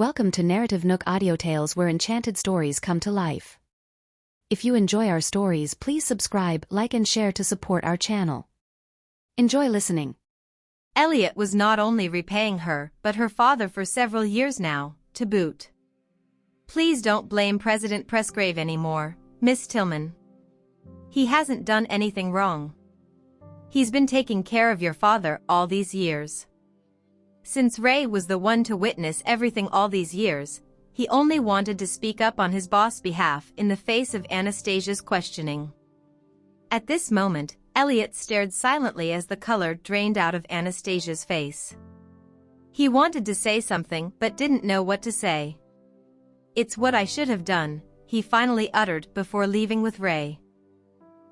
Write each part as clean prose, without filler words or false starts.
Welcome to NarrativeNook audio tales where enchanted stories come to life. If you enjoy our stories, please subscribe, like and share to support our channel. Enjoy listening. Elliot was not only repaying her, but her father for several years now, to boot. Please don't blame President Presgrave anymore, Miss Tillman. He hasn't done anything wrong. He's been taking care of your father all these years. Since Ray was the one to witness everything all these years, he only wanted to speak up on his boss' behalf in the face of Anastasia's questioning. At this moment, Elliot stared silently as the color drained out of Anastasia's face. He wanted to say something but didn't know what to say. "It's what I should have done," he finally uttered before leaving with Ray.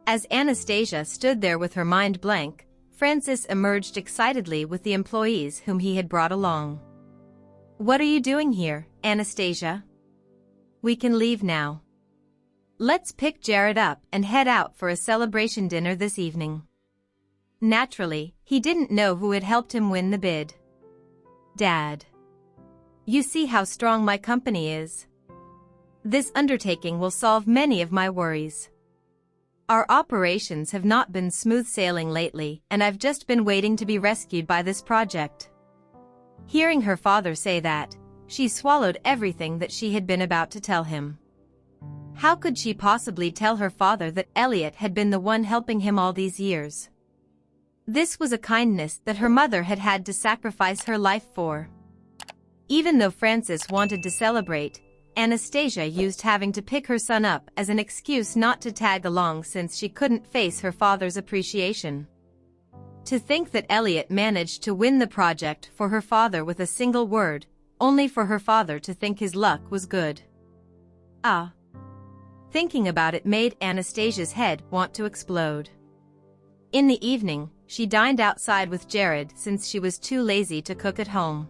As Anastasia stood there with her mind blank, Francis emerged excitedly with the employees whom he had brought along. "What are you doing here, Anastasia? We can leave now. Let's pick Jared up and head out for a celebration dinner this evening." Naturally, he didn't know who had helped him win the bid. "Dad. You see how strong my company is. This undertaking will solve many of my worries. Our operations have not been smooth sailing lately, and I've just been waiting to be rescued by this project." Hearing her father say that, she swallowed everything that she had been about to tell him. How could she possibly tell her father that Elliot had been the one helping him all these years? This was a kindness that her mother had had to sacrifice her life for. Even though Francis wanted to celebrate, Anastasia used having to pick her son up as an excuse not to tag along since she couldn't face her father's appreciation. To think that Elliot managed to win the project for her father with a single word, only for her father to think his luck was good. Thinking about it made Anastasia's head want to explode. In the evening, she dined outside with Jared since she was too lazy to cook at home.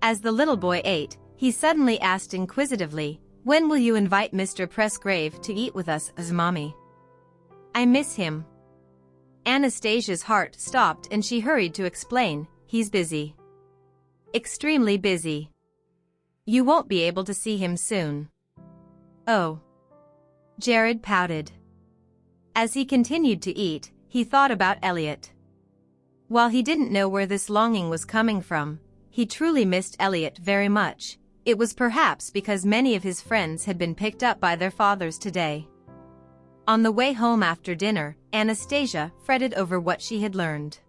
As the little boy ate, he suddenly asked inquisitively, "When will you invite Mr. Presgrave to eat with us, as Mommy? I miss him." Anastasia's heart stopped and she hurried to explain, "He's busy. Extremely busy. You won't be able to see him soon." "Oh." Jared pouted. As he continued to eat, he thought about Elliot. While he didn't know where this longing was coming from, he truly missed Elliot very much. It was perhaps because many of his friends had been picked up by their fathers today. On the way home after dinner, Anastasia fretted over what she had learned.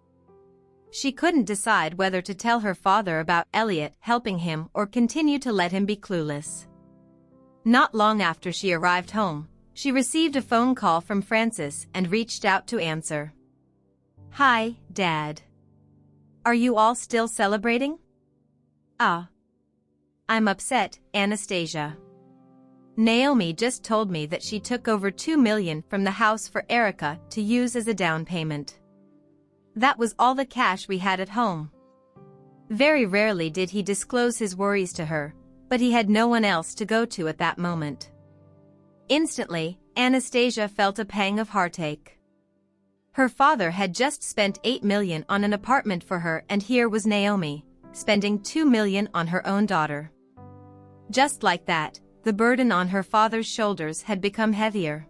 She couldn't decide whether to tell her father about Elliot helping him or continue to let him be clueless. Not long after she arrived home, she received a phone call from Francis and reached out to answer. "Hi, Dad. Are you all still celebrating?" "I'm upset, Anastasia. Naomi just told me that she took over $2 million from the house for Erica to use as a down payment. That was all the cash we had at home." Very rarely did he disclose his worries to her, but he had no one else to go to at that moment. Instantly, Anastasia felt a pang of heartache. Her father had just spent $8 million on an apartment for her, and here was Naomi, spending $2 million on her own daughter. Just like that, the burden on her father's shoulders had become heavier.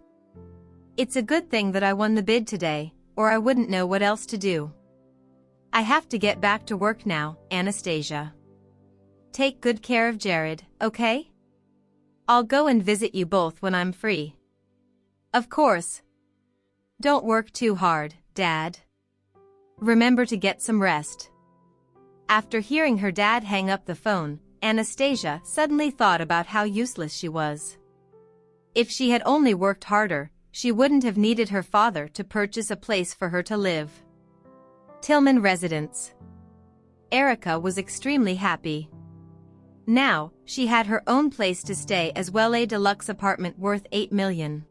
"It's a good thing that I won the bid today, or I wouldn't know what else to do. I have to get back to work now, Anastasia. Take good care of Jared, okay? I'll go and visit you both when I'm free." "Of course. Don't work too hard, Dad. Remember to get some rest." After hearing her dad hang up the phone, Anastasia suddenly thought about how useless she was. If she had only worked harder, she wouldn't have needed her father to purchase a place for her to live. Tillman Residence. Erica was extremely happy. Now, she had her own place to stay as well, a deluxe apartment worth $8 million.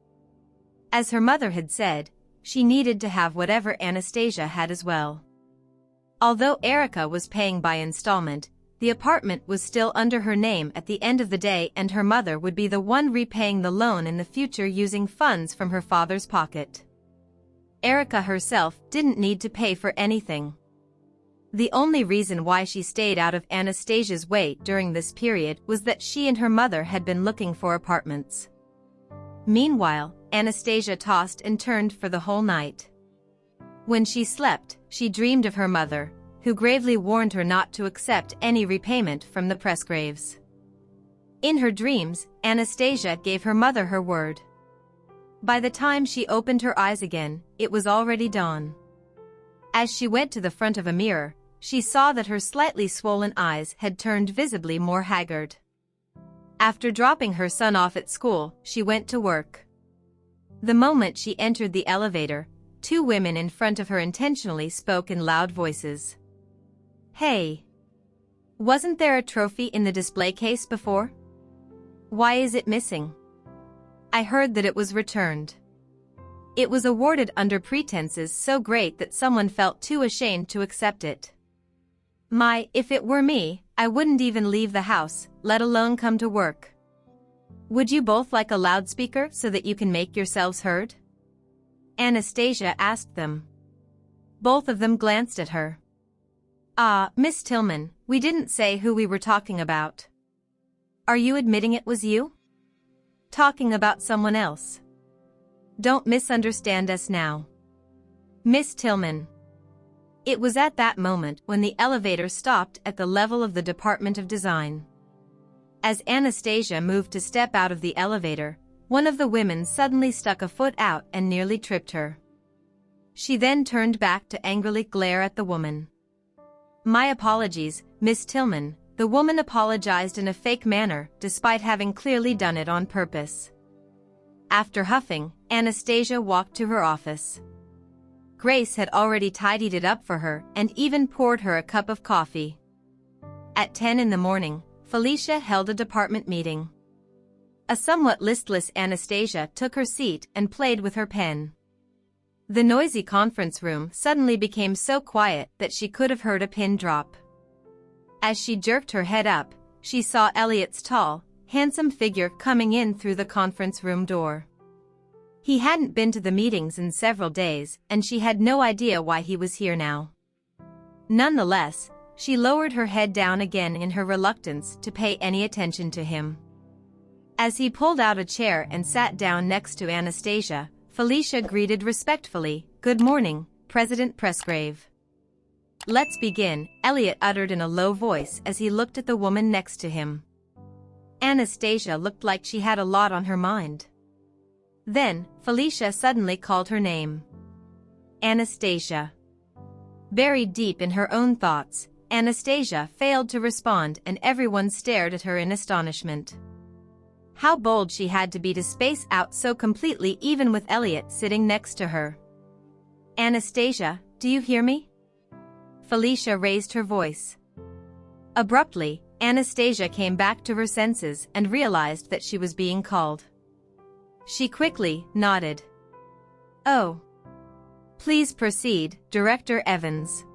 As her mother had said, she needed to have whatever Anastasia had as well. Although Erica was paying by installment, the apartment was still under her name at the end of the day, and her mother would be the one repaying the loan in the future using funds from her father's pocket. Erica herself didn't need to pay for anything. The only reason why she stayed out of Anastasia's way during this period was that she and her mother had been looking for apartments. Meanwhile, Anastasia tossed and turned for the whole night. When she slept, she dreamed of her mother, who gravely warned her not to accept any repayment from the Presgraves. In her dreams, Anastasia gave her mother her word. By the time she opened her eyes again, it was already dawn. As she went to the front of a mirror, she saw that her slightly swollen eyes had turned visibly more haggard. After dropping her son off at school, she went to work. The moment she entered the elevator, two women in front of her intentionally spoke in loud voices. "Hey! Wasn't there a trophy in the display case before? Why is it missing? I heard that it was returned. It was awarded under pretenses so great that someone felt too ashamed to accept it. If it were me, I wouldn't even leave the house, let alone come to work. Would you both like a loudspeaker so that you can make yourselves heard?" Anastasia asked them. Both of them glanced at her. Miss Tillman, we didn't say who we were talking about. Are you admitting it was you? Talking about someone else? Don't misunderstand us now. Miss Tillman. It was at that moment when the elevator stopped at the level of the Department of Design. As Anastasia moved to step out of the elevator, one of the women suddenly stuck a foot out and nearly tripped her. She then turned back to angrily glare at the woman. "My apologies, Miss Tillman," the woman apologized in a fake manner despite having clearly done it on purpose. After huffing, Anastasia walked to her office. Grace had already tidied it up for her and even poured her a cup of coffee. At 10 in the morning, Felicia held a department meeting. A somewhat listless Anastasia took her seat and played with her pen. The noisy conference room suddenly became so quiet that she could have heard a pin drop. As she jerked her head up, she saw Elliot's tall, handsome figure coming in through the conference room door. He hadn't been to the meetings in several days, and she had no idea why he was here now. Nonetheless, she lowered her head down again in her reluctance to pay any attention to him. As he pulled out a chair and sat down next to Anastasia, Felicia greeted respectfully, "Good morning, President Presgrave." "Let's begin," Elliot uttered in a low voice as he looked at the woman next to him. Anastasia looked like she had a lot on her mind. Then, Felicia suddenly called her name. Anastasia. Buried deep in her own thoughts, Anastasia failed to respond and everyone stared at her in astonishment. How bold she had to be to space out so completely even with Elliot sitting next to her. "Anastasia, do you hear me?" Felicia raised her voice. Abruptly, Anastasia came back to her senses and realized that she was being called. She quickly nodded. "Oh. Please proceed, Director Evans.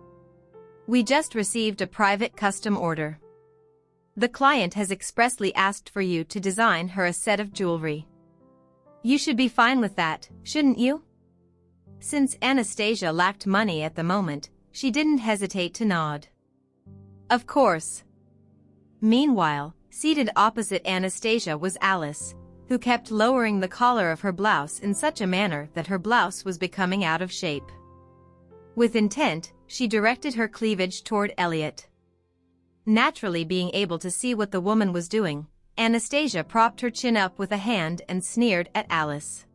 We just received a private custom order. The client has expressly asked for you to design her a set of jewelry. You should be fine with that, shouldn't you?" Since Anastasia lacked money at the moment, she didn't hesitate to nod. "Of course." Meanwhile, seated opposite Anastasia was Alice, who kept lowering the collar of her blouse in such a manner that her blouse was becoming out of shape. With intent, she directed her cleavage toward Elliot. Naturally being able to see what the woman was doing, Anastasia propped her chin up with a hand and sneered at Alice.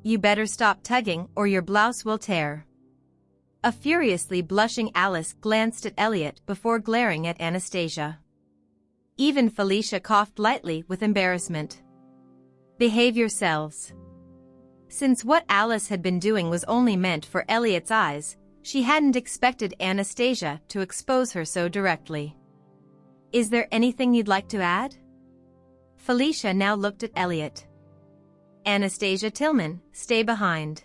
"You better stop tugging or your blouse will tear." A furiously blushing Alice glanced at Elliot before glaring at Anastasia. Even Felicia coughed lightly with embarrassment. "Behave yourselves." Since what Alice had been doing was only meant for Elliot's eyes, she hadn't expected Anastasia to expose her so directly. "Is there anything you'd like to add?" Felicia now looked at Elliot. "Anastasia Tillman, stay behind.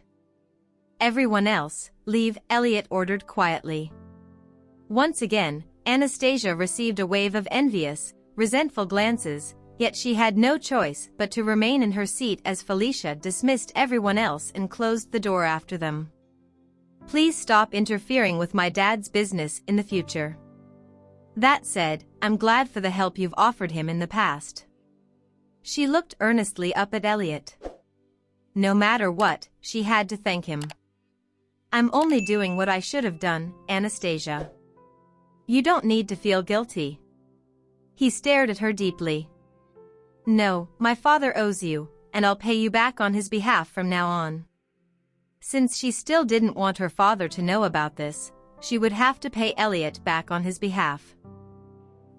Everyone else, leave," Elliot ordered quietly. Once again, Anastasia received a wave of envious, resentful glances, yet she had no choice but to remain in her seat as Felicia dismissed everyone else and closed the door after them. Please stop interfering with my dad's business in the future. That said, I'm glad for the help you've offered him in the past. She looked earnestly up at Elliot. No matter what, she had to thank him. I'm only doing what I should have done, Anastasia. You don't need to feel guilty. He stared at her deeply. No, my father owes you, and I'll pay you back on his behalf from now on. Since she still didn't want her father to know about this, she would have to pay Elliot back on his behalf.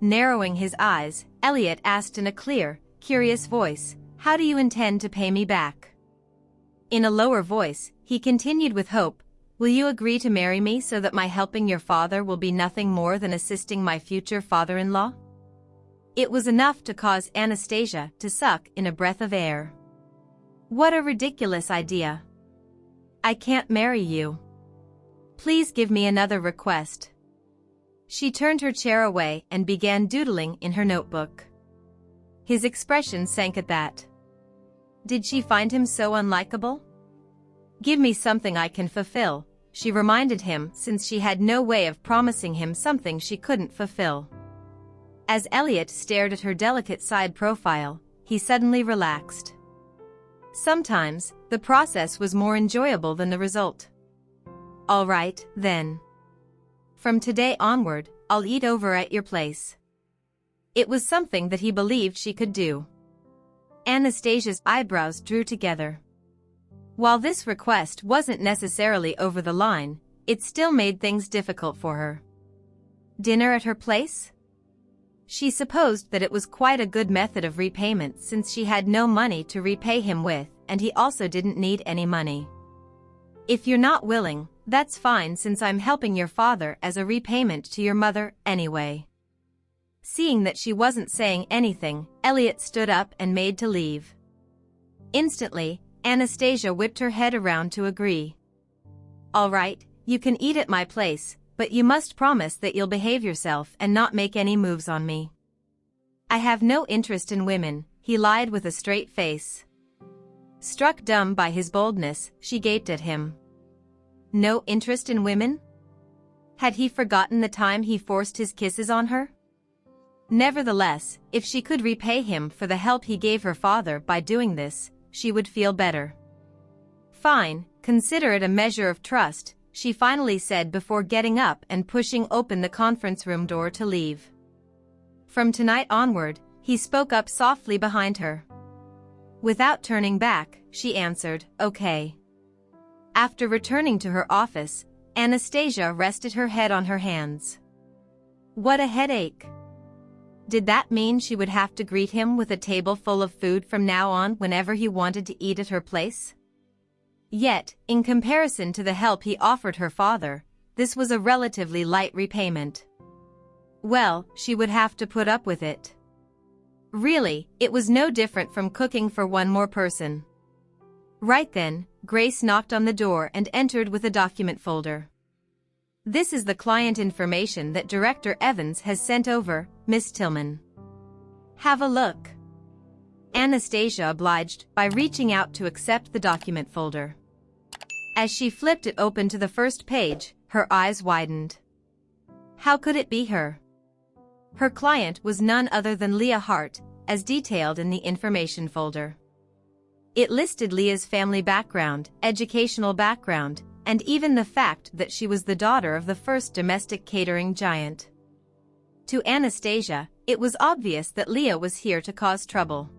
Narrowing his eyes, Elliot asked in a clear, curious voice, "How do you intend to pay me back?" In a lower voice, he continued with hope, "Will you agree to marry me so that my helping your father will be nothing more than assisting my future father-in-law?" It was enough to cause Anastasia to suck in a breath of air. What a ridiculous idea. I can't marry you. Please give me another request. She turned her chair away and began doodling in her notebook. His expression sank at that. Did she find him so unlikable? Give me something I can fulfill, she reminded him, since she had no way of promising him something she couldn't fulfill. As Elliot stared at her delicate side profile, he suddenly relaxed. Sometimes, the process was more enjoyable than the result. All right, then. From today onward, I'll eat over at your place. It was something that he believed she could do. Anastasia's eyebrows drew together. While this request wasn't necessarily over the line, it still made things difficult for her. Dinner at her place? She supposed that it was quite a good method of repayment since she had no money to repay him with, and he also didn't need any money. If you're not willing, that's fine since I'm helping your father as a repayment to your mother anyway. Seeing that she wasn't saying anything, Elliot stood up and made to leave. Instantly, Anastasia whipped her head around to agree. All right, you can eat at my place, but you must promise that you'll behave yourself and not make any moves on me. I have no interest in women, he lied with a straight face. Struck dumb by his boldness, she gaped at him. No interest in women? Had he forgotten the time he forced his kisses on her? Nevertheless, if she could repay him for the help he gave her father by doing this, she would feel better. Fine, consider it a measure of trust, she finally said before getting up and pushing open the conference room door to leave. From tonight onward, he spoke up softly behind her. Without turning back, she answered, okay. After returning to her office, Anastasia rested her head on her hands. What a headache. Did that mean she would have to greet him with a table full of food from now on whenever he wanted to eat at her place? Yet, in comparison to the help he offered her father, this was a relatively light repayment. Well, she would have to put up with it. Really, it was no different from cooking for one more person. Right then, Grace knocked on the door and entered with a document folder. This is the client information that Director Evans has sent over, Miss Tillman. Have a look. Anastasia obliged by reaching out to accept the document folder. As she flipped it open to the first page, her eyes widened. How could it be her? Her client was none other than Leah Hart, as detailed in the information folder. It listed Leah's family background, educational background, and even the fact that she was the daughter of the first domestic catering giant. To Anastasia, it was obvious that Leah was here to cause trouble.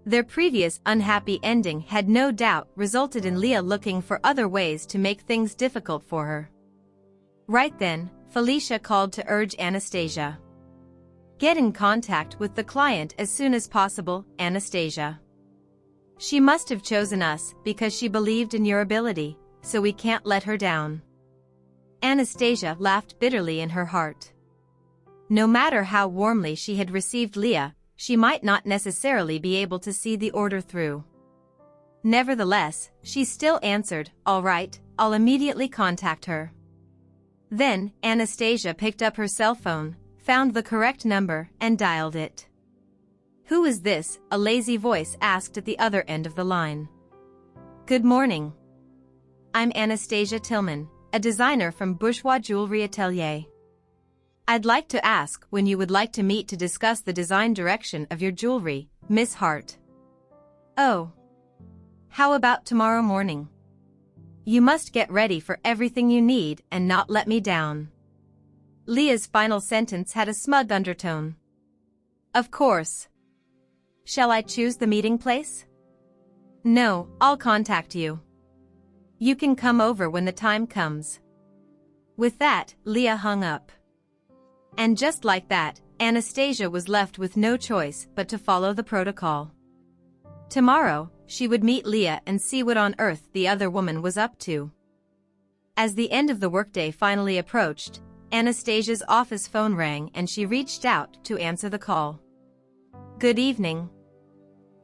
Their previous unhappy ending had no doubt resulted in Leah looking for other ways to make things difficult for her. Right then, Felicia called to urge Anastasia. Get in contact with the client as soon as possible, Anastasia. She must have chosen us because she believed in your ability, so we can't let her down. Anastasia laughed bitterly in her heart. No matter how warmly she had received Leah, she might not necessarily be able to see the order through. Nevertheless, she still answered, all right, I'll immediately contact her. Then, Anastasia picked up her cell phone, found the correct number, and dialed it. Who is this? A lazy voice asked at the other end of the line. Good morning. I'm Anastasia Tillman, a designer from Bourgeois Jewelry Atelier. I'd like to ask when you would like to meet to discuss the design direction of your jewelry, Miss Hart. Oh. How about tomorrow morning? You must get ready for everything you need and not let me down. Leah's final sentence had a smug undertone. Of course. Shall I choose the meeting place? No, I'll contact you. You can come over when the time comes. With that, Leah hung up. And just like that, Anastasia was left with no choice but to follow the protocol. Tomorrow, she would meet Leah and see what on earth the other woman was up to. As the end of the workday finally approached, Anastasia's office phone rang and she reached out to answer the call. Good evening.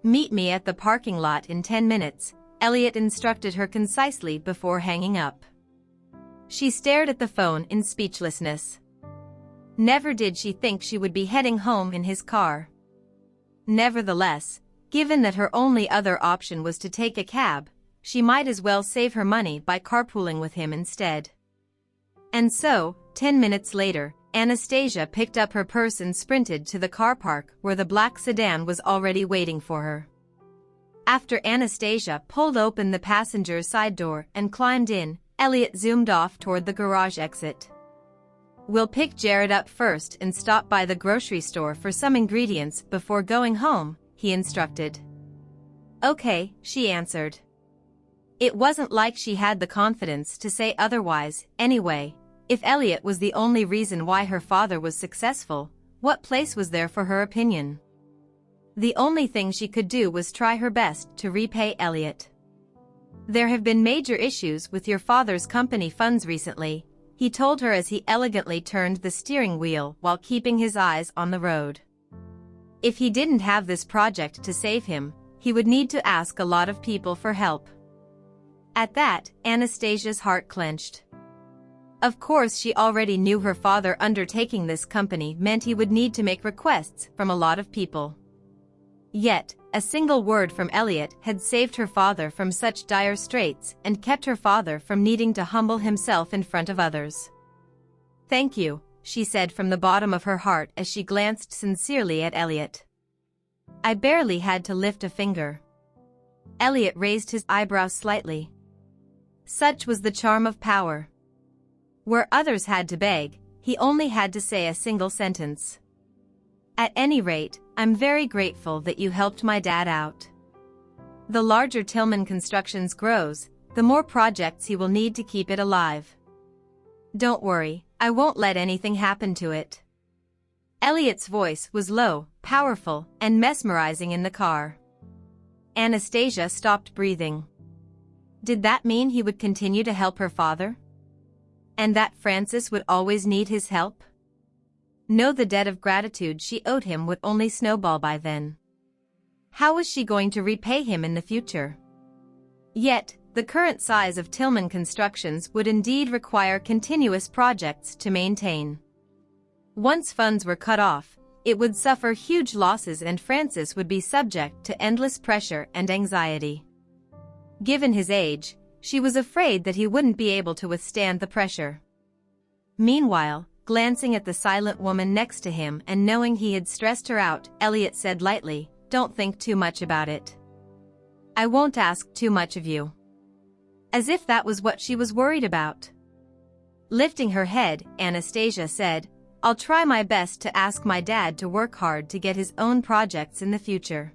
Meet me at the parking lot in 10 minutes, Elliot instructed her concisely before hanging up. She stared at the phone in speechlessness. Never did she think she would be heading home in his car. Nevertheless, given that her only other option was to take a cab, she might as well save her money by carpooling with him instead. And so, 10 minutes later, Anastasia picked up her purse and sprinted to the car park where the black sedan was already waiting for her. After Anastasia pulled open the passenger side door and climbed in, Elliot zoomed off toward the garage exit. We'll pick Jared up first and stop by the grocery store for some ingredients before going home, he instructed. Okay, she answered. It wasn't like she had the confidence to say otherwise, anyway. If Elliot was the only reason why her father was successful, what place was there for her opinion? The only thing she could do was try her best to repay Elliot. There have been major issues with your father's company funds recently, he told her as he elegantly turned the steering wheel while keeping his eyes on the road. If he didn't have this project to save him, he would need to ask a lot of people for help. At that, Anastasia's heart clenched. Of course, she already knew her father undertaking this company meant he would need to make requests from a lot of people. Yet, a single word from Elliot had saved her father from such dire straits and kept her father from needing to humble himself in front of others. Thank you, she said from the bottom of her heart as she glanced sincerely at Elliot. I barely had to lift a finger. Elliot raised his eyebrows slightly. Such was the charm of power. Where others had to beg, he only had to say a single sentence. At any rate, I'm very grateful that you helped my dad out. The larger Tillman Constructions grows, the more projects he will need to keep it alive. Don't worry, I won't let anything happen to it. Elliot's voice was low, powerful, and mesmerizing in the car. Anastasia stopped breathing. Did that mean he would continue to help her father? And that Francis would always need his help? No, the debt of gratitude she owed him would only snowball by then. How was she going to repay him in the future? Yet, the current size of Tillman Constructions would indeed require continuous projects to maintain. Once funds were cut off, it would suffer huge losses and Francis would be subject to endless pressure and anxiety. Given his age, she was afraid that he wouldn't be able to withstand the pressure. Meanwhile, glancing at the silent woman next to him and knowing he had stressed her out, Elliot said lightly, "Don't think too much about it. I won't ask too much of you." As if that was what she was worried about. Lifting her head, Anastasia said, "I'll try my best to ask my dad to work hard to get his own projects in the future.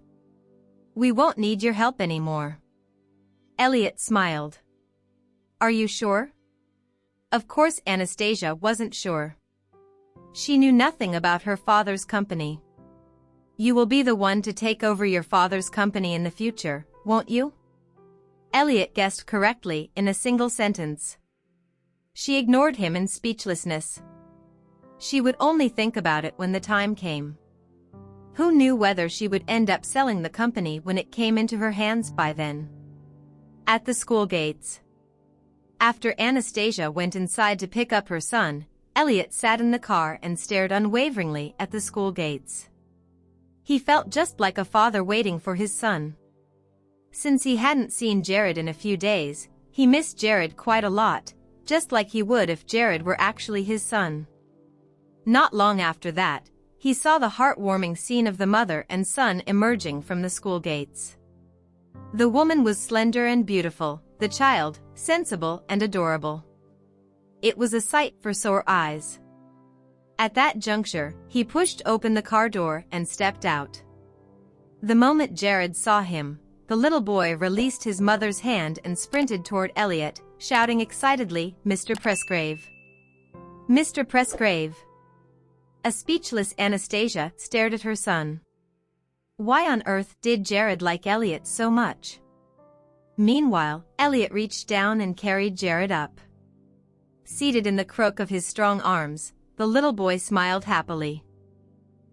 We won't need your help anymore." Elliot smiled. Are you sure? Of course Anastasia wasn't sure. She knew nothing about her father's company. You will be the one to take over your father's company in the future, won't you? Elliot guessed correctly in a single sentence. She ignored him in speechlessness. She would only think about it when the time came. Who knew whether she would end up selling the company when it came into her hands by then? At the school gates. After Anastasia went inside to pick up her son, Elliot sat in the car and stared unwaveringly at the school gates. He felt just like a father waiting for his son. Since he hadn't seen Jared in a few days, he missed Jared quite a lot, just like he would if Jared were actually his son. Not long after that, he saw the heartwarming scene of the mother and son emerging from the school gates. The woman was slender and beautiful, the child, sensible and adorable. It was a sight for sore eyes. At that juncture, he pushed open the car door and stepped out. The moment Jared saw him, the little boy released his mother's hand and sprinted toward Elliot, shouting excitedly, "Mr. Presgrave! Mr. Presgrave!" A speechless Anastasia stared at her son. Why on earth did Jared like Elliot so much? Meanwhile, Elliot reached down and carried Jared up. Seated in the crook of his strong arms, the little boy smiled happily.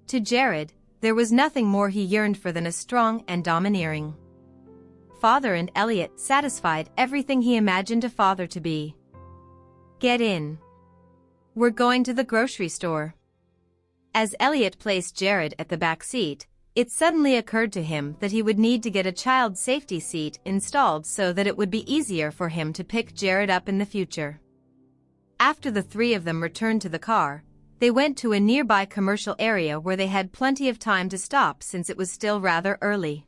To Jared, there was nothing more he yearned for than a strong and domineering father, and Elliot satisfied everything he imagined a father to be. "Get in. We're going to the grocery store." As Elliot placed Jared at the back seat, it suddenly occurred to him that he would need to get a child safety seat installed so that it would be easier for him to pick Jared up in the future. After the three of them returned to the car, they went to a nearby commercial area where they had plenty of time to stop since it was still rather early.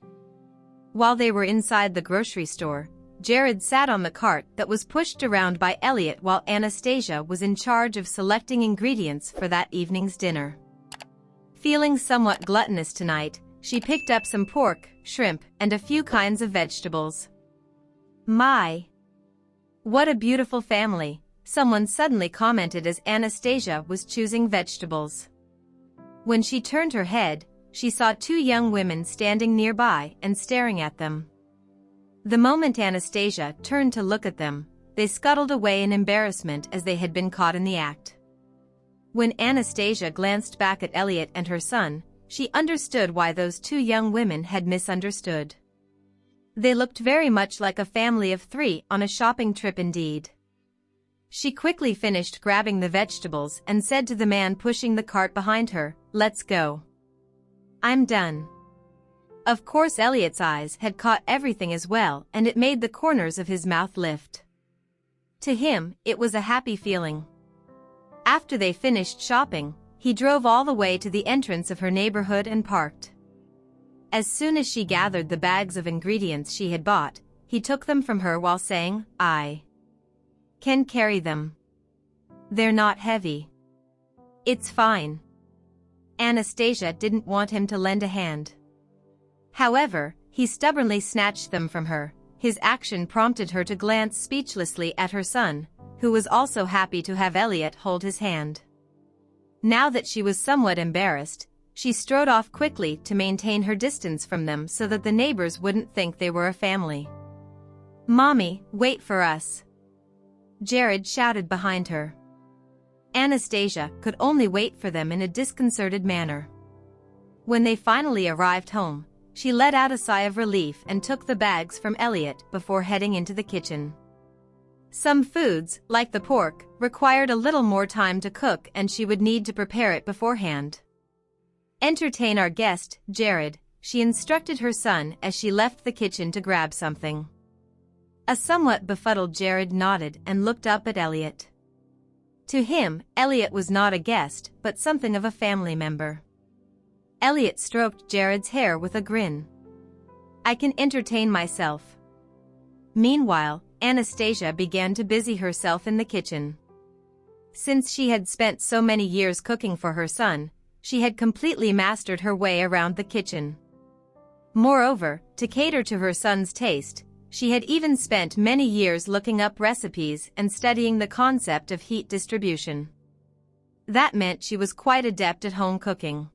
While they were inside the grocery store, Jared sat on the cart that was pushed around by Elliot while Anastasia was in charge of selecting ingredients for that evening's dinner. Feeling somewhat gluttonous tonight, she picked up some pork, shrimp, and a few kinds of vegetables. "My! What a beautiful family," someone suddenly commented as Anastasia was choosing vegetables. When she turned her head, she saw two young women standing nearby and staring at them. The moment Anastasia turned to look at them, they scuttled away in embarrassment as they had been caught in the act. When Anastasia glanced back at Elliot and her son, she understood why those two young women had misunderstood. They looked very much like a family of three on a shopping trip indeed. She quickly finished grabbing the vegetables and said to the man pushing the cart behind her, "Let's go. I'm done." Of course, Elliot's eyes had caught everything as well, and it made the corners of his mouth lift. To him, it was a happy feeling. After they finished shopping, he drove all the way to the entrance of her neighborhood and parked. As soon as she gathered the bags of ingredients she had bought, he took them from her while saying, "I can carry them. They're not heavy." "It's fine." Anastasia didn't want him to lend a hand. However, he stubbornly snatched them from her. His action prompted her to glance speechlessly at her son, who was also happy to have Elliot hold his hand. Now that she was somewhat embarrassed, she strode off quickly to maintain her distance from them so that the neighbors wouldn't think they were a family. "Mommy, wait for us!" Jared shouted behind her. Anastasia could only wait for them in a disconcerted manner. When they finally arrived home, she let out a sigh of relief and took the bags from Elliot before heading into the kitchen. Some foods, like the pork, required a little more time to cook and she would need to prepare it beforehand. "Entertain our guest, Jared," she instructed her son as she left the kitchen to grab something. A somewhat befuddled Jared nodded and looked up at Elliot. To him, Elliot was not a guest, but something of a family member. Elliot stroked Jared's hair with a grin. "I can entertain myself." Meanwhile, Anastasia began to busy herself in the kitchen. Since she had spent so many years cooking for her son, she had completely mastered her way around the kitchen. Moreover, to cater to her son's taste, she had even spent many years looking up recipes and studying the concept of heat distribution. That meant she was quite adept at home cooking.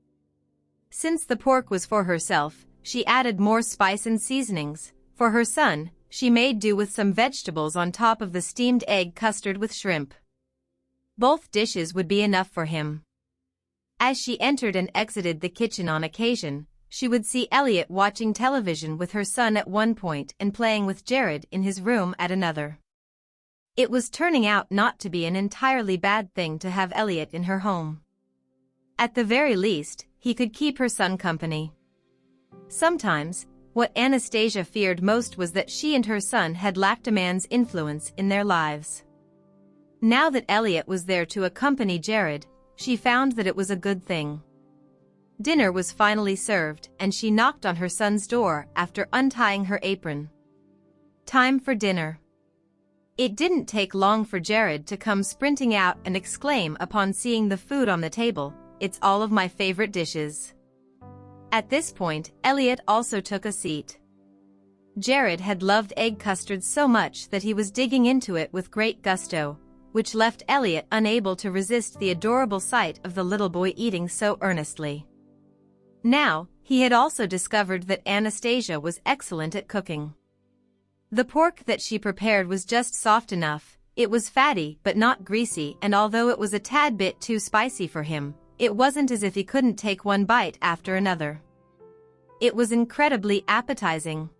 Since the pork was for herself, she added more spice and seasonings. For her son, she made do with some vegetables on top of the steamed egg custard with shrimp. Both dishes would be enough for him. As she entered and exited the kitchen on occasion, she would see Elliot watching television with her son at one point and playing with Jared in his room at another. It was turning out not to be an entirely bad thing to have Elliot in her home. At the very least, he could keep her son company. Sometimes, what Anastasia feared most was that she and her son had lacked a man's influence in their lives. Now that Elliot was there to accompany Jared, she found that it was a good thing. Dinner was finally served, and she knocked on her son's door after untying her apron. Time for dinner. It didn't take long for Jared to come sprinting out and exclaim upon seeing the food on the table, "It's all of my favorite dishes." At this point, Elliot also took a seat. Jared had loved egg custard so much that he was digging into it with great gusto, which left Elliot unable to resist the adorable sight of the little boy eating so earnestly. Now, he had also discovered that Anastasia was excellent at cooking. The pork that she prepared was just soft enough, it was fatty but not greasy, and although it was a tad bit too spicy for him, it wasn't as if he couldn't take one bite after another. It was incredibly appetizing.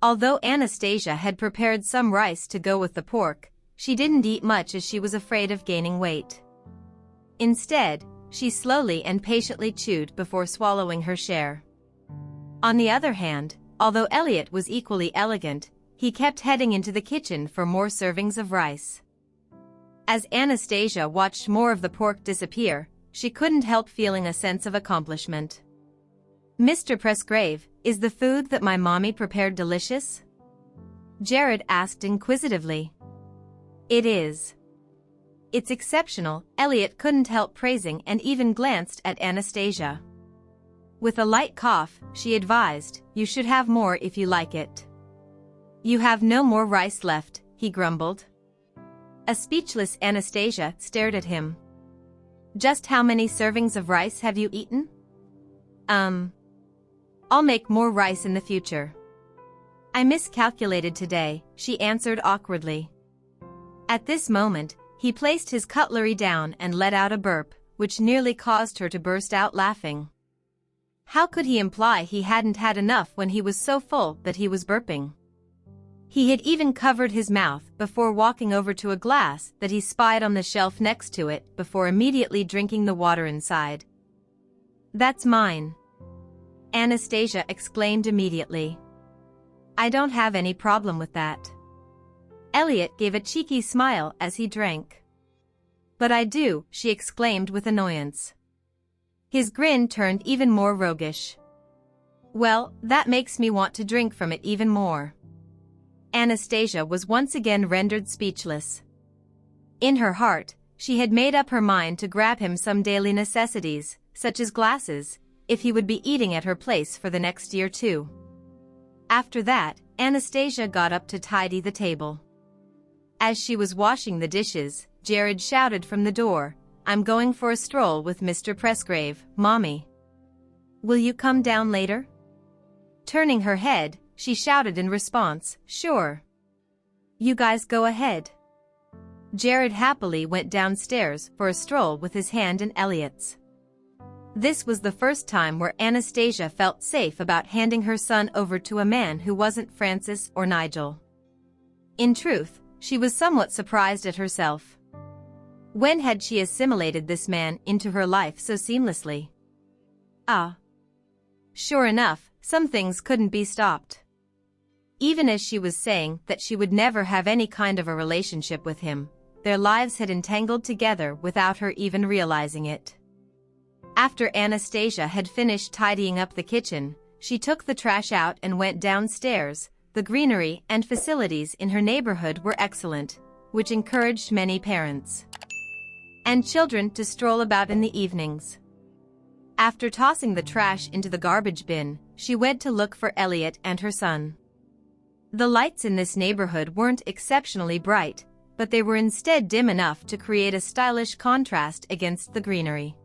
Although Anastasia had prepared some rice to go with the pork, she didn't eat much as she was afraid of gaining weight. Instead, she slowly and patiently chewed before swallowing her share. On the other hand, although Elliot was equally elegant, he kept heading into the kitchen for more servings of rice. As Anastasia watched more of the pork disappear, she couldn't help feeling a sense of accomplishment. "Mr. Presgrave, is the food that my mommy prepared delicious?" Jared asked inquisitively. "It is. It's exceptional," Elliot couldn't help praising and even glanced at Anastasia. With a light cough, she advised, "You should have more if you like it." "You have no more rice left," he grumbled. A speechless Anastasia stared at him. "Just how many servings of rice have you eaten?" I'll make more rice in the future." "I miscalculated today," she answered awkwardly. At this moment, he placed his cutlery down and let out a burp, which nearly caused her to burst out laughing. How could he imply he hadn't had enough when he was so full that he was burping? He had even covered his mouth before walking over to a glass that he spied on the shelf next to it before immediately drinking the water inside. "That's mine," Anastasia exclaimed immediately. "I don't have any problem with that." Elliot gave a cheeky smile as he drank. "But I do," she exclaimed with annoyance. His grin turned even more roguish. "Well, that makes me want to drink from it even more." Anastasia was once again rendered speechless. In her heart, she had made up her mind to grab him some daily necessities, such as glasses, if he would be eating at her place for the next year too. After that, Anastasia got up to tidy the table. As she was washing the dishes, Jared shouted from the door, "I'm going for a stroll with Mr. Presgrave, Mommy. Will you come down later?" Turning her head, she shouted in response, "Sure. You guys go ahead." Jared happily went downstairs for a stroll with his hand in Elliot's. This was the first time where Anastasia felt safe about handing her son over to a man who wasn't Francis or Nigel. In truth, she was somewhat surprised at herself. When had she assimilated this man into her life so seamlessly? Sure enough, some things couldn't be stopped. Even as she was saying that she would never have any kind of a relationship with him, their lives had entangled together without her even realizing it. After Anastasia had finished tidying up the kitchen, she took the trash out and went downstairs. The greenery and facilities in her neighborhood were excellent, which encouraged many parents and children to stroll about in the evenings. After tossing the trash into the garbage bin, she went to look for Elliot and her son. The lights in this neighborhood weren't exceptionally bright, but they were instead dim enough to create a stylish contrast against the greenery.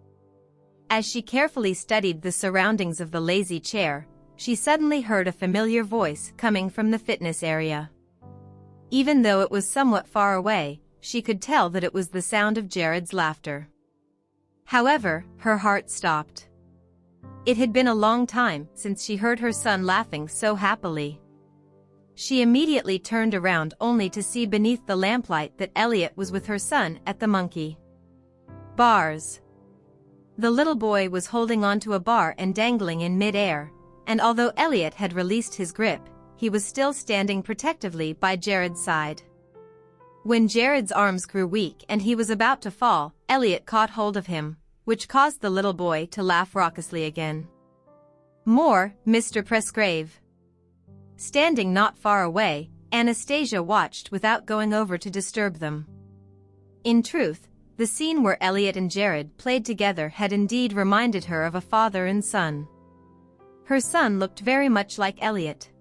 As she carefully studied the surroundings of the lazy chair, she suddenly heard a familiar voice coming from the fitness area. Even though it was somewhat far away, she could tell that it was the sound of Jared's laughter. However, her heart stopped. It had been a long time since she heard her son laughing so happily. She immediately turned around only to see beneath the lamplight that Elliot was with her son at the monkey bars. The little boy was holding onto a bar and dangling in mid-air, and although Elliot had released his grip, he was still standing protectively by Jared's side. When Jared's arms grew weak and he was about to fall, Elliot caught hold of him, which caused the little boy to laugh raucously again. "More, Mr. Presgrave." Standing not far away, Anastasia watched without going over to disturb them. In truth, the scene where Elliot and Jared played together had indeed reminded her of a father and son. Her son looked very much like Elliot.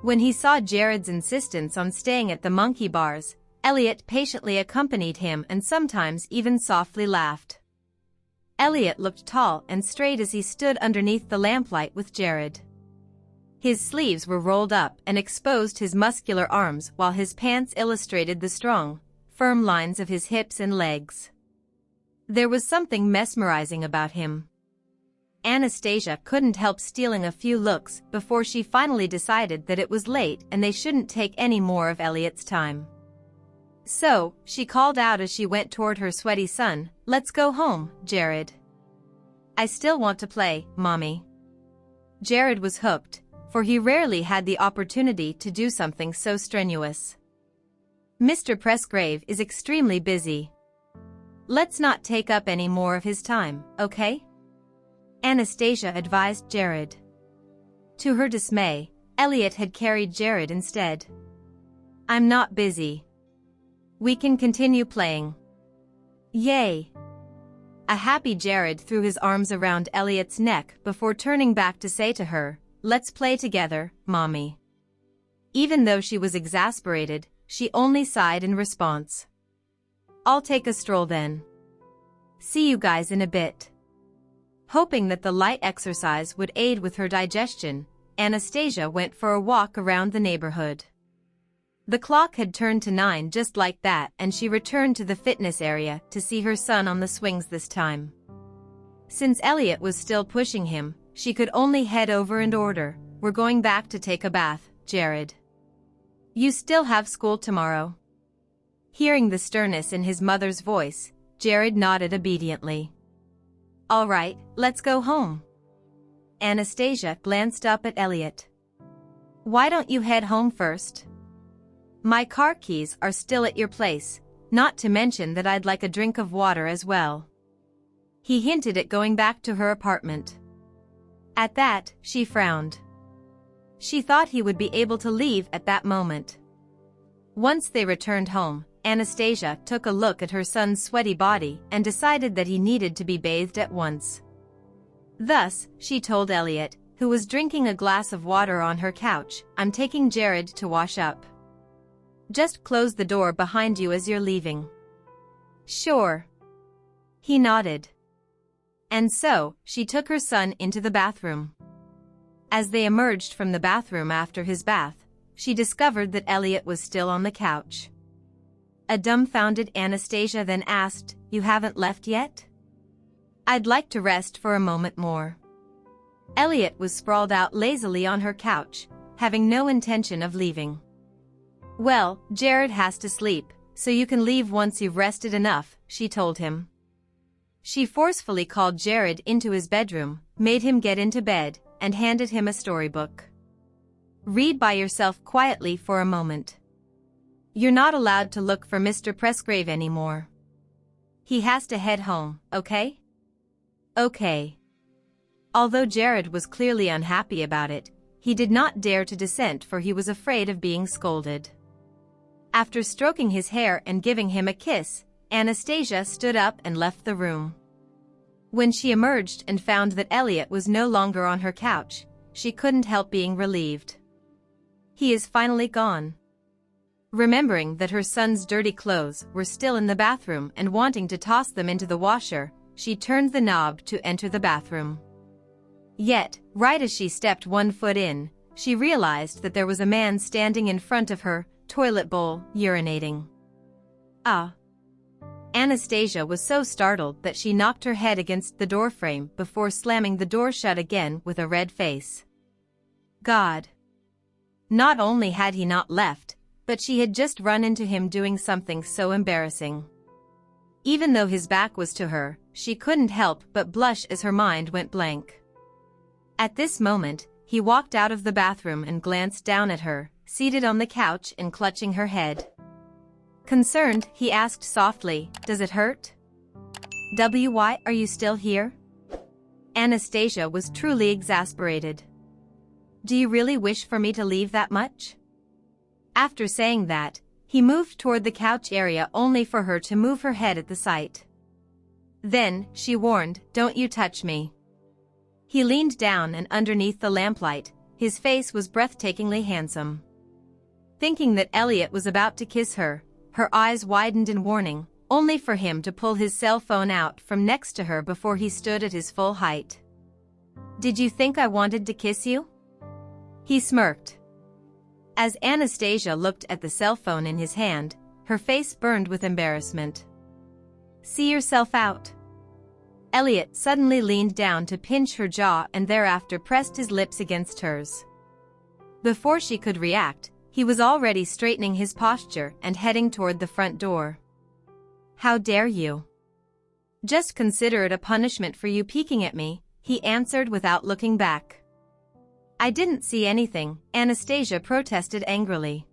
When he saw Jared's insistence on staying at the monkey bars, Elliot patiently accompanied him and sometimes even softly laughed. Elliot looked tall and straight as he stood underneath the lamplight with Jared. His sleeves were rolled up and exposed his muscular arms while his pants illustrated the strong, firm lines of his hips and legs. There was something mesmerizing about him. Anastasia couldn't help stealing a few looks before she finally decided that it was late and they shouldn't take any more of Elliot's time. So, she called out as she went toward her sweaty son, "Let's go home, Jared." "I still want to play, Mommy." Jared was hooked, for he rarely had the opportunity to do something so strenuous. "Mr. Presgrave is extremely busy. Let's not take up any more of his time, okay?" Anastasia advised Jared. To her dismay, Elliot had carried Jared instead. "I'm not busy. We can continue playing." "Yay!" A happy Jared threw his arms around Elliot's neck before turning back to say to her, "Let's play together, Mommy." Even though she was exasperated, she only sighed in response. "I'll take a stroll then. See you guys in a bit." Hoping that the light exercise would aid with her digestion, Anastasia went for a walk around the neighborhood. The clock had turned to 9 just like that, and she returned to the fitness area to see her son on the swings this time. Since Elliot was still pushing him, she could only head over and order, "We're going back to take a bath, Jared. You still have school tomorrow." Hearing the sternness in his mother's voice, Jared nodded obediently. "All right, let's go home." Anastasia glanced up at Elliot. "Why don't you head home first? My car keys are still at your place, not to mention that I'd like a drink of water as well." He hinted at going back to her apartment. At that, she frowned. She thought he would be able to leave at that moment. Once they returned home, Anastasia took a look at her son's sweaty body and decided that he needed to be bathed at once. Thus, she told Elliot, who was drinking a glass of water on her couch, "I'm taking Jared to wash up. Just close the door behind you as you're leaving." "Sure." He nodded. And so, she took her son into the bathroom. As they emerged from the bathroom after his bath, she discovered that Elliot was still on the couch. A dumbfounded Anastasia then asked, "You haven't left yet?" "I'd like to rest for a moment more." Elliot was sprawled out lazily on her couch, having no intention of leaving. "Well, Jared has to sleep, so you can leave once you've rested enough," she told him. She forcefully called Jared into his bedroom, made him get into bed, and handed him a storybook. "Read by yourself quietly for a moment. You're not allowed to look for Mr. Presgrave anymore. He has to head home, okay?" "Okay." Although Jared was clearly unhappy about it, he did not dare to dissent, for he was afraid of being scolded. After stroking his hair and giving him a kiss, Anastasia stood up and left the room. When she emerged and found that Elliot was no longer on her couch, she couldn't help being relieved. He is finally gone. Remembering that her son's dirty clothes were still in the bathroom and wanting to toss them into the washer, she turned the knob to enter the bathroom. Yet, right as she stepped one foot in, she realized that there was a man standing in front of her toilet bowl, urinating. Ah! Anastasia was so startled that she knocked her head against the doorframe before slamming the door shut again with a red face. God! Not only had he not left, but she had just run into him doing something so embarrassing. Even though his back was to her, she couldn't help but blush as her mind went blank. At this moment, he walked out of the bathroom and glanced down at her, seated on the couch and clutching her head. Concerned, he asked softly, "Does it hurt? Why are you still here?" Anastasia was truly exasperated. "Do you really wish for me to leave that much?" After saying that, he moved toward the couch area only for her to move her head at the sight. Then, she warned, "Don't you touch me." He leaned down, and underneath the lamplight, his face was breathtakingly handsome. Thinking that Elliot was about to kiss her, her eyes widened in warning, only for him to pull his cell phone out from next to her before he stood at his full height. "Did you think I wanted to kiss you?" He smirked. As Anastasia looked at the cell phone in his hand, her face burned with embarrassment. "See yourself out." Elliot suddenly leaned down to pinch her jaw and thereafter pressed his lips against hers. Before she could react, he was already straightening his posture and heading toward the front door. "How dare you? Just consider it a punishment for you peeking at me," he answered without looking back. "I didn't see anything," Anastasia protested angrily.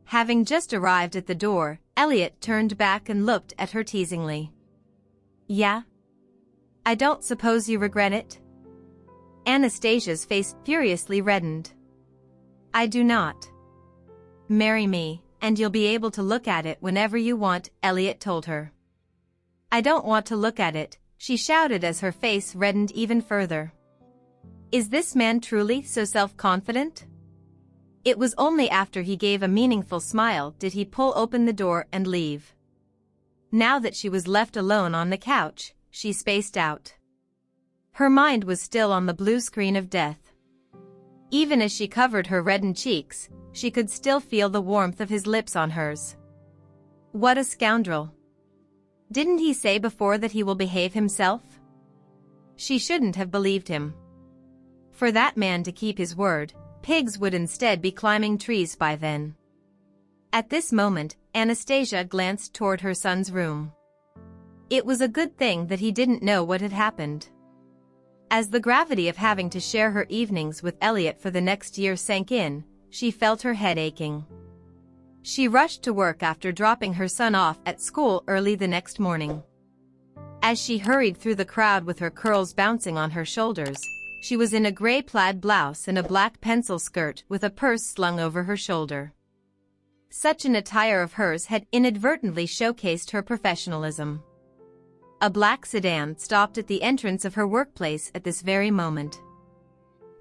Having just arrived at the door, Elliot turned back and looked at her teasingly. "Yeah? I don't suppose you regret it?" Anastasia's face furiously reddened. "I do not." "Marry me, and you'll be able to look at it whenever you want," Elliot told her. "I don't want to look at it," she shouted as her face reddened even further. Is this man truly so self-confident? It was only after he gave a meaningful smile did he pull open the door and leave. Now that she was left alone on the couch, she spaced out. Her mind was still on the blue screen of death. Even as she covered her reddened cheeks, she could still feel the warmth of his lips on hers. What a scoundrel. Didn't he say before that he will behave himself? She shouldn't have believed him. For that man to keep his word, pigs would instead be climbing trees by then. At this moment, Anastasia glanced toward her son's room. It was a good thing that he didn't know what had happened. As the gravity of having to share her evenings with Elliot for the next year sank in, she felt her head aching. She rushed to work after dropping her son off at school early the next morning. As she hurried through the crowd with her curls bouncing on her shoulders, she was in a gray plaid blouse and a black pencil skirt with a purse slung over her shoulder. Such an attire of hers had inadvertently showcased her professionalism. A black sedan stopped at the entrance of her workplace at this very moment.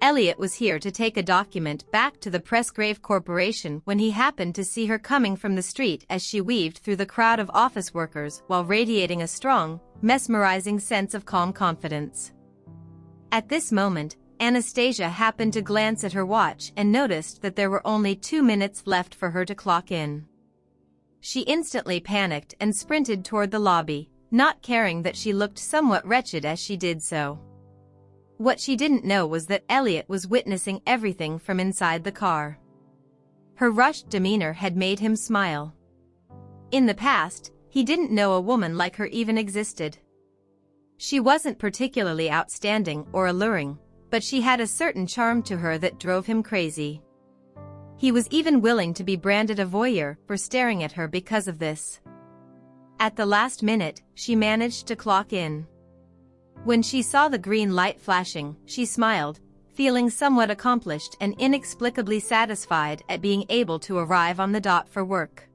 Elliot was here to take a document back to the Pressgrave Corporation when he happened to see her coming from the street as she weaved through the crowd of office workers while radiating a strong, mesmerizing sense of calm confidence. At this moment, Anastasia happened to glance at her watch and noticed that there were only 2 minutes left for her to clock in. She instantly panicked and sprinted toward the lobby, not caring that she looked somewhat wretched as she did so. What she didn't know was that Elliot was witnessing everything from inside the car. Her rushed demeanor had made him smile. In the past, he didn't know a woman like her even existed. She wasn't particularly outstanding or alluring, but she had a certain charm to her that drove him crazy. He was even willing to be branded a voyeur for staring at her because of this. At the last minute, she managed to clock in. When she saw the green light flashing, she smiled, feeling somewhat accomplished and inexplicably satisfied at being able to arrive on the dot for work.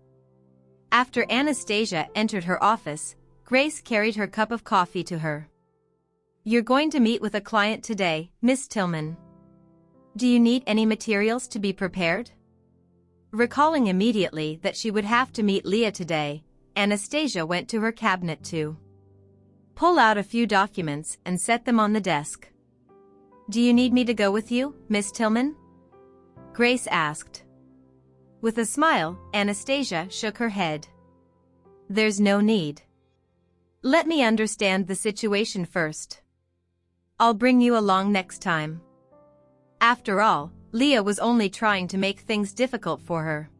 After Anastasia entered her office, Grace carried her cup of coffee to her. "You're going to meet with a client today, Miss Tillman. Do you need any materials to be prepared?" Recalling immediately that she would have to meet Leah today, Anastasia went to her cabinet to pull out a few documents and set them on the desk. "Do you need me to go with you, Miss Tillman?" Grace asked. With a smile, Anastasia shook her head. "There's no need. Let me understand the situation first. I'll bring you along next time." After all, Leah was only trying to make things difficult for her.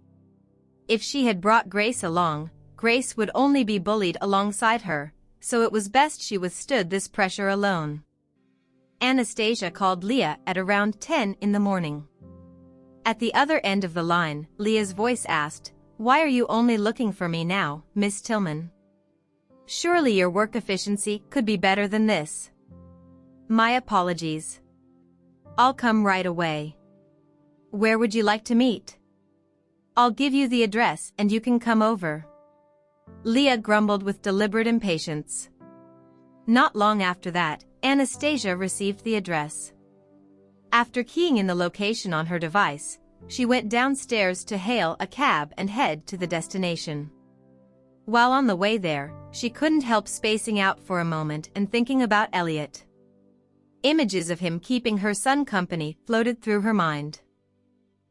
If she had brought Grace along, Grace would only be bullied alongside her, so it was best she withstood this pressure alone. Anastasia called Leah at around 10 in the morning. At the other end of the line, Leah's voice asked, why are you only looking for me now, Miss Tillman? Surely your work efficiency could be better than this. My apologies. I'll come right away. Where would you like to meet? I'll give you the address and you can come over. Leah grumbled with deliberate impatience. Not long after that, Anastasia received the address. After keying in the location on her device, she went downstairs to hail a cab and head to the destination. While on the way there, she couldn't help spacing out for a moment and thinking about Elliot. Images of him keeping her son company floated through her mind.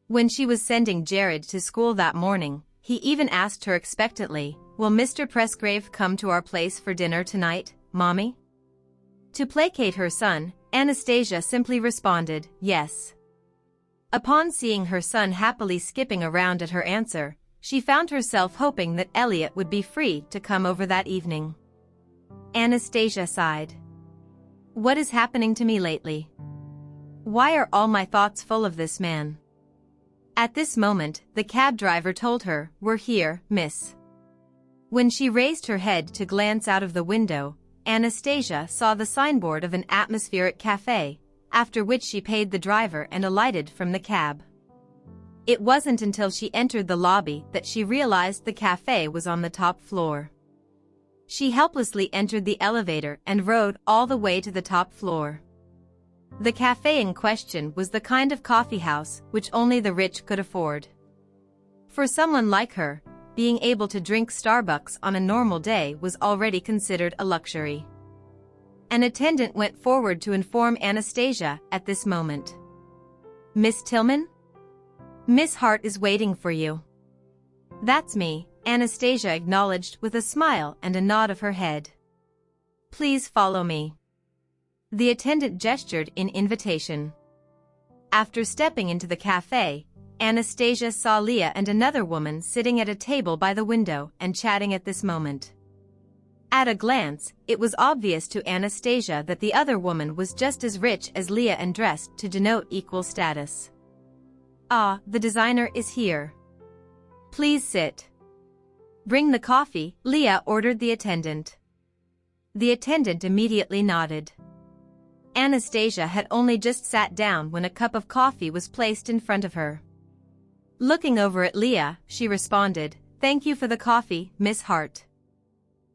When she was sending Jared to school that morning, he even asked her expectantly, "Will Mr. Presgrave come to our place for dinner tonight, Mommy?" To placate her son, Anastasia simply responded, "Yes." Upon seeing her son happily skipping around at her answer, she found herself hoping that Elliot would be free to come over that evening. Anastasia sighed. What is happening to me lately? Why are all my thoughts full of this man? At this moment, the cab driver told her, "We're here, miss." When she raised her head to glance out of the window, Anastasia saw the signboard of an atmospheric cafe, after which she paid the driver and alighted from the cab. It wasn't until she entered the lobby that she realized the cafe was on the top floor. She helplessly entered the elevator and rode all the way to the top floor. The cafe in question was the kind of coffeehouse which only the rich could afford. For someone like her, being able to drink Starbucks on a normal day was already considered a luxury. An attendant went forward to inform Anastasia at this moment. "Miss Tillman? Miss Hart is waiting for you." "That's me," Anastasia acknowledged with a smile and a nod of her head. "Please follow me." The attendant gestured in invitation. After stepping into the cafe, Anastasia saw Leah and another woman sitting at a table by the window and chatting at this moment. At a glance, it was obvious to Anastasia that the other woman was just as rich as Leah and dressed to denote equal status. "Ah, the designer is here. Please sit." "Bring the coffee," Leah ordered the attendant. The attendant immediately nodded. Anastasia had only just sat down when a cup of coffee was placed in front of her. Looking over at Leah, she responded, "Thank you for the coffee, Miss Hart."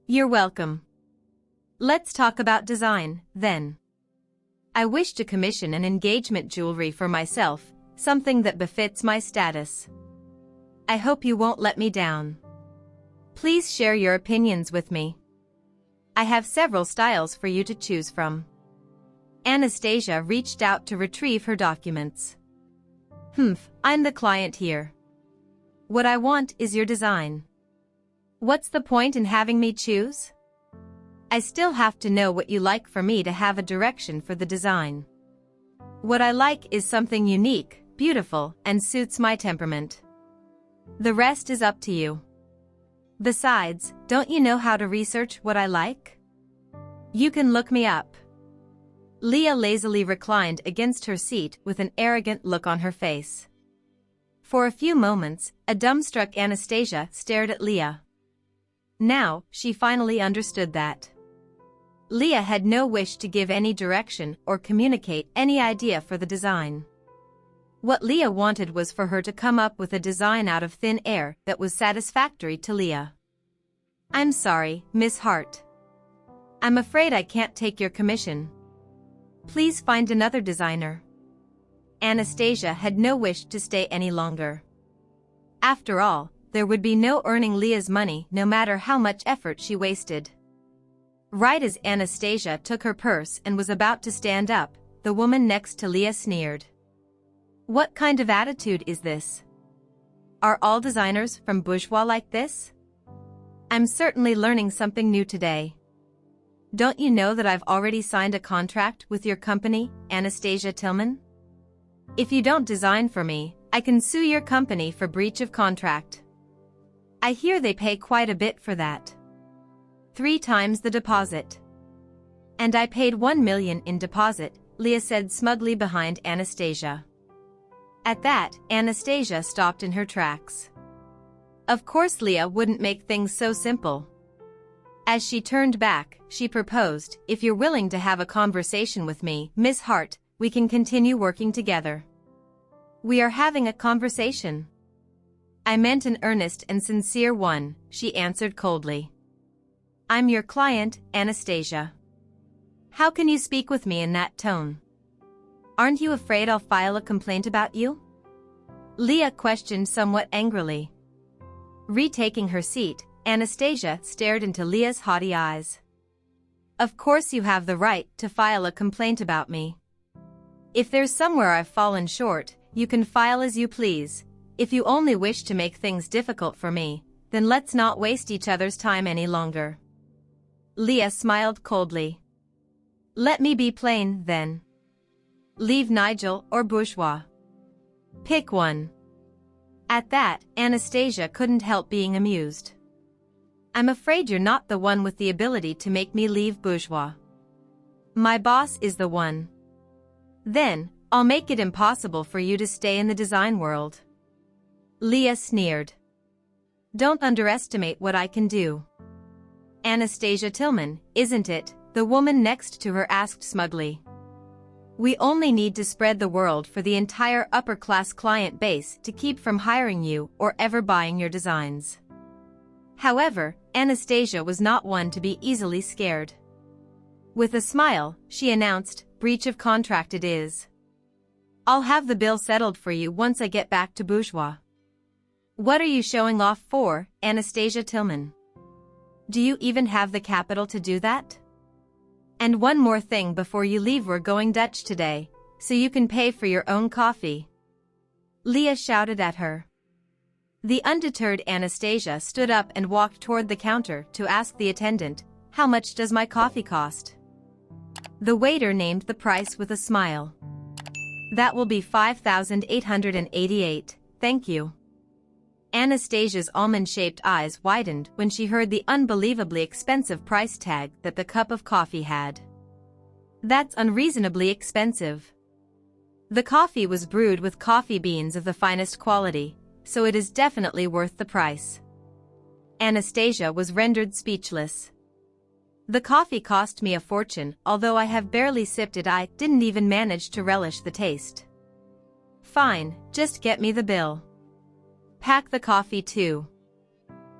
"You're welcome. Let's talk about design, then. I wish to commission an engagement jewelry for myself, something that befits my status. I hope you won't let me down. Please share your opinions with me. I have several styles for you to choose from." Anastasia reached out to retrieve her documents. I'm the client here. What I want is your design. What's the point in having me choose? I still have to know what you like for me to have a direction for the design. What I like is something unique, beautiful, and suits my temperament. The rest is up to you. Besides, don't you know how to research what I like? You can look me up. Leah lazily reclined against her seat with an arrogant look on her face. For a few moments, a dumbstruck Anastasia stared at Leah. Now, she finally understood that. Leah had no wish to give any direction or communicate any idea for the design. What Leah wanted was for her to come up with a design out of thin air that was satisfactory to Leah. "I'm sorry, Miss Hart. I'm afraid I can't take your commission. Please find another designer." Anastasia had no wish to stay any longer. After all, there would be no earning Leah's money no matter how much effort she wasted. Right as Anastasia took her purse and was about to stand up, the woman next to Leah sneered. "What kind of attitude is this? Are all designers from bourgeois like this? I'm certainly learning something new today. Don't you know that I've already signed a contract with your company, Anastasia Tillman? If you don't design for me, I can sue your company for breach of contract. I hear they pay quite a bit for that. 3 times the deposit. And I paid $1 million in deposit," Leah said smugly behind Anastasia. At that, Anastasia stopped in her tracks. Of course Leah wouldn't make things so simple. As she turned back, she proposed, "If you're willing to have a conversation with me, Miss Hart, we can continue working together." "We are having a conversation." "I meant an earnest and sincere one," she answered coldly. "I'm your client, Anastasia. How can you speak with me in that tone? Aren't you afraid I'll file a complaint about you?" Leah questioned somewhat angrily. Retaking her seat, Anastasia stared into Leah's haughty eyes. "Of course you have the right to file a complaint about me. If there's somewhere I've fallen short, you can file as you please. If you only wish to make things difficult for me, then let's not waste each other's time any longer." Leah smiled coldly. "Let me be plain, then. Leave Nigel or bourgeois. Pick one." At that, Anastasia couldn't help being amused. "I'm afraid you're not the one with the ability to make me leave bourgeois. My boss is the one. Then, I'll make it impossible for you to stay in the design world." Leah sneered. "Don't underestimate what I can do." "Anastasia Tillman, isn't it?" the woman next to her asked smugly. "We only need to spread the world for the entire upper-class client base to keep from hiring you or ever buying your designs." However, Anastasia was not one to be easily scared. With a smile, she announced, "Breach of contract it is. I'll have the bill settled for you once I get back to bourgeois." "What are you showing off for, Anastasia Tillman? Do you even have the capital to do that? And one more thing before you leave, we're going Dutch today, so you can pay for your own coffee." Leah shouted at her. The undeterred Anastasia stood up and walked toward the counter to ask the attendant, "How much does my coffee cost?" The waiter named the price with a smile. "That will be 5,888, thank you." Anastasia's almond-shaped eyes widened when she heard the unbelievably expensive price tag that the cup of coffee had. "That's unreasonably expensive. The coffee was brewed with coffee beans of the finest quality, so it is definitely worth the price." Anastasia was rendered speechless. "The coffee cost me a fortune, although I have barely sipped it. I didn't even manage to relish the taste." "Fine, just get me the bill. Pack the coffee too.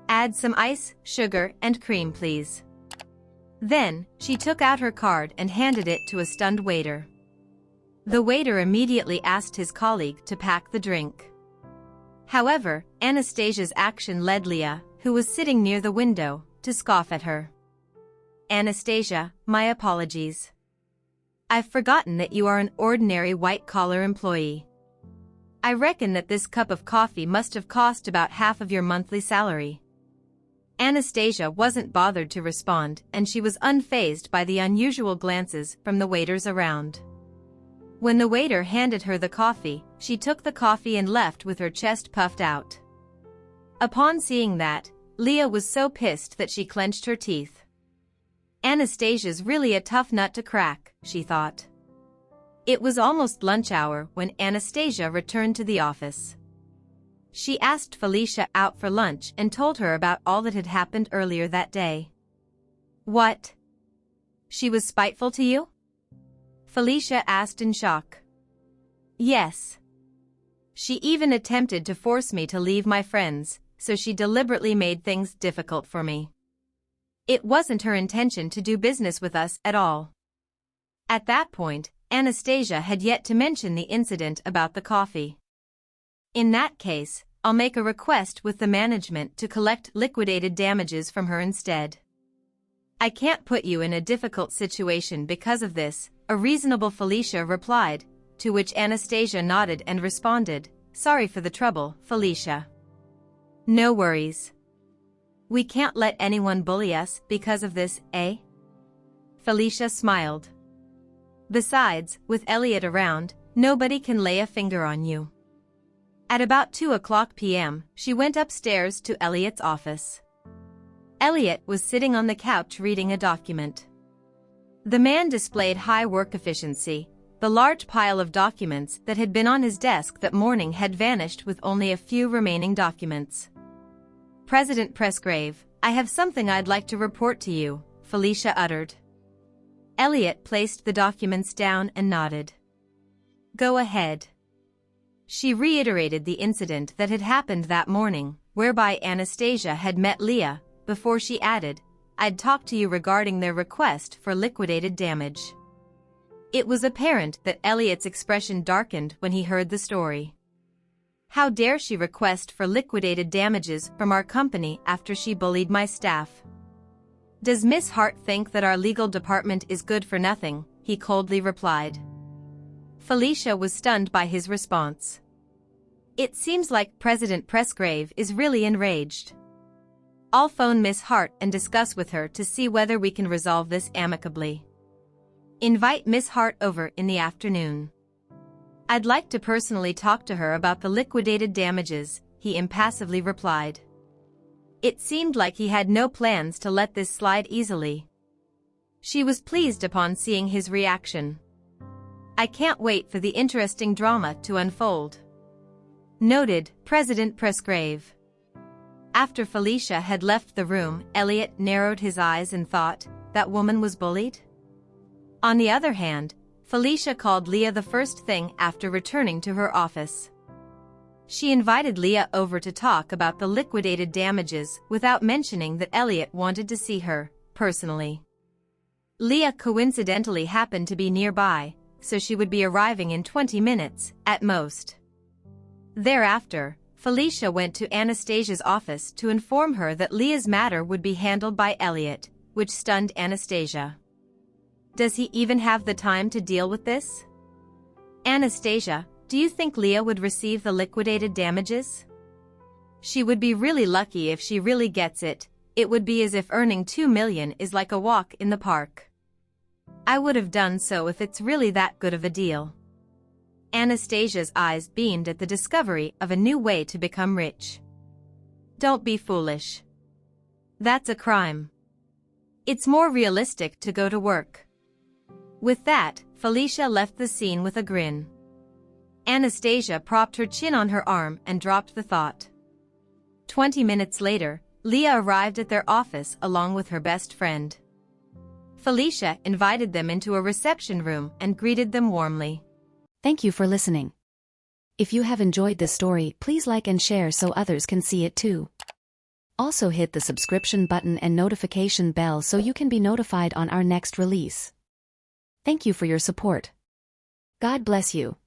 Add some ice, sugar, and cream please." Then, she took out her card and handed it to a stunned waiter. The waiter immediately asked his colleague to pack the drink. However, Anastasia's action led Leah, who was sitting near the window, to scoff at her. "Anastasia, my apologies. I've forgotten that you are an ordinary white-collar employee. I reckon that this cup of coffee must have cost about half of your monthly salary." Anastasia wasn't bothered to respond, and she was unfazed by the unusual glances from the waiters around. When the waiter handed her the coffee, she took the coffee and left with her chest puffed out. Upon seeing that, Leah was so pissed that she clenched her teeth. "Anastasia's really a tough nut to crack," she thought. It was almost lunch hour when Anastasia returned to the office. She asked Felicia out for lunch and told her about all that had happened earlier that day. "What? She was spiteful to you?" Felicia asked in shock. "Yes. She even attempted to force me to leave my friends, so she deliberately made things difficult for me. It wasn't her intention to do business with us at all." At that point, Anastasia had yet to mention the incident about the coffee. "In that case, I'll make a request with the management to collect liquidated damages from her instead. I can't put you in a difficult situation because of this," a reasonable Felicia replied, to which Anastasia nodded and responded, "Sorry for the trouble, Felicia." "No worries. We can't let anyone bully us because of this, eh?" Felicia smiled. "Besides, with Elliot around, nobody can lay a finger on you." At about 2:00 p.m., she went upstairs to Elliot's office. Elliot was sitting on the couch reading a document. The man displayed high work efficiency. The large pile of documents that had been on his desk that morning had vanished with only a few remaining documents. President Presgrave, I have something I'd like to report to you, Felicia uttered. Elliot placed the documents down and nodded. Go ahead. She reiterated the incident that had happened that morning, whereby Anastasia had met Leah, before she added, I'd talk to you regarding their request for liquidated damage. It was apparent that Elliot's expression darkened when he heard the story. How dare she request for liquidated damages from our company after she bullied my staff? Does Miss Hart think that our legal department is good for nothing? He coldly replied. Felicia was stunned by his response. It seems like President Presgrave is really enraged. I'll phone Miss Hart and discuss with her to see whether we can resolve this amicably. Invite Miss Hart over in the afternoon. I'd like to personally talk to her about the liquidated damages, he impassively replied. It seemed like he had no plans to let this slide easily. She was pleased upon seeing his reaction. I can't wait for the interesting drama to unfold. Noted, President Presgrave. After Felicia had left the room, Elliot narrowed his eyes and thought, that woman was bullied? On the other hand, Felicia called Leah the first thing after returning to her office. She invited Leah over to talk about the liquidated damages without mentioning that Elliot wanted to see her, personally. Leah coincidentally happened to be nearby, so she would be arriving in 20 minutes, at most. Thereafter, Felicia went to Anastasia's office to inform her that Leah's matter would be handled by Elliot, which stunned Anastasia. Does he even have the time to deal with this? Anastasia, do you think Leah would receive the liquidated damages? She would be really lucky if she really gets it. It would be as if earning $2 million is like a walk in the park. I would have done so if it's really that good of a deal. Anastasia's eyes beamed at the discovery of a new way to become rich. Don't be foolish. That's a crime. It's more realistic to go to work. With that, Felicia left the scene with a grin. Anastasia propped her chin on her arm and dropped the thought. 20 minutes later, Leah arrived at their office along with her best friend. Felicia invited them into a reception room and greeted them warmly. Thank you for listening. If you have enjoyed this story, please like and share so others can see it too. Also hit the subscription button and notification bell so you can be notified on our next release. Thank you for your support. God bless you.